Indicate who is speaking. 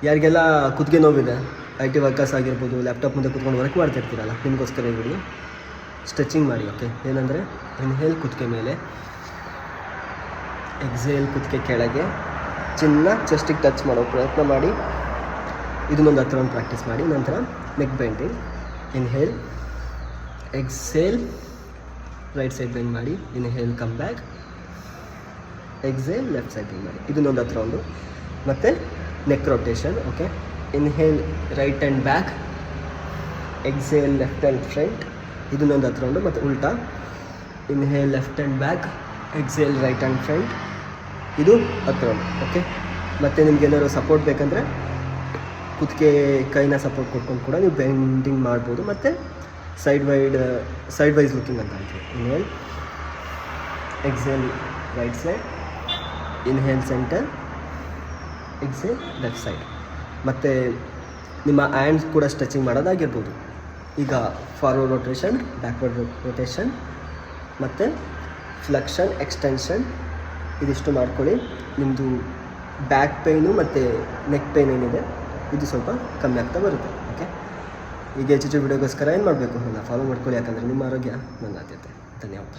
Speaker 1: ಯಾರಿಗೆಲ್ಲ ಕುತ್ತಿಗೆ ನೋವಿದೆ, IT ವರ್ಕರ್ಸ್ ಆಗಿರ್ಬೋದು, ಲ್ಯಾಪ್ಟಾಪ್ ಮುಂದೆ ಕೂತ್ಕೊಂಡು ವರ್ಕ್ ಮಾಡ್ತಿರ್ತೀರಲ್ಲ, ನಿಮಗೋಸ್ಕರ ಈ ವಿಡಿಯೋ. ಸ್ಟ್ರೆಚಿಂಗ್ ಮಾಡಿ. ಓಕೆ, ಏನಂದರೆ ಇನ್ಹೇಲ್ ಕುತ್ತಿಗೆ ಮೇಲೆ, ಎಕ್ಸೇಲ್ ಕುತ್ತಿಗೆ ಕೆಳಗೆ, ಚಿನ್ನ ಚೆಸ್ಟಿಗೆ ಟಚ್ ಮಾಡೋ ಪ್ರಯತ್ನ ಮಾಡಿ. ಇದನ್ನೊಂದು 10 ರೌಂಡ್ ಪ್ರಾಕ್ಟೀಸ್ ಮಾಡಿ. ನಂತರ neck bending. Inhale, exhale, right side bend ಮಾಡಿ. Inhale, come back, exhale, left side bend ಮಾಡಿ. ಇದನ್ನೊಂದು 10 ರೌಂಡು. ಮತ್ತು neck rotation. Okay, inhale right and back, exhale left and front. ಇದನ್ನೊಂದು 10 ರೌಂಡು. ಮತ್ತು ಉಲ್ಟಾ, inhale left and back, exhale right and front. ಇದು 10 round. Okay, ಮತ್ತು ನಿಮ್ಗೆ ಏನಾದ್ರು ಸಪೋರ್ಟ್ ಬೇಕಂದರೆ ಕುತ್ತಿಗೆ ಕೈನ ಸಪೋರ್ಟ್ ಕೊಟ್ಕೊಂಡು ಕೂಡ ನೀವು ಬೆಂಡಿಂಗ್ ಮಾಡ್ಬೋದು. ಮತ್ತು ಸೈಡ್ ವೈಸ್ ಲುಕಿಂಗ್ ಅಂತ ಹೇಳ್ತೀವಿ. Inhale, exhale right side, inhale centre, exhale left side. ಮತ್ತು ನಿಮ್ಮ ಹ್ಯಾಂಡ್ಸ್ ಕೂಡ ಸ್ಟ್ರೆಚಿಂಗ್ ಮಾಡೋದಾಗಿರ್ಬೋದು. ಈಗ ಫಾರ್ವರ್ಡ್ ರೊಟೇಷನ್, ಬ್ಯಾಕ್ವರ್ಡ್ ರೊಟೇಷನ್ ಮತ್ತು ಫ್ಲೆಕ್ಷನ್, ಎಕ್ಸ್ಟೆನ್ಷನ್, ಇದಿಷ್ಟು ಮಾಡ್ಕೊಳ್ಳಿ. ನಿಮ್ಮದು ಬ್ಯಾಕ್ ಪೇಯ್ನು ಮತ್ತು ನೆಕ್ ಪೇಯ್ನ್ ಏನಿದೆ ಇದು ಸ್ವಲ್ಪ ಕಮ್ಮಿ ಆಗ್ತಾ ಬರುತ್ತೆ. ಓಕೆ, ಈಗ ಹೆಚ್ಚು ವಿಡಿಯೋಗೋಸ್ಕರ ಏನು ಮಾಡಬೇಕು, ನನ್ನ ಫಾಲೋ ಮಾಡ್ಕೊಳ್ಳಿ. ಯಾಕಂದರೆ ನಿಮ್ಮ ಆರೋಗ್ಯ ನನ್ನ ಆದ್ಯತೆ. ಧನ್ಯವಾದ.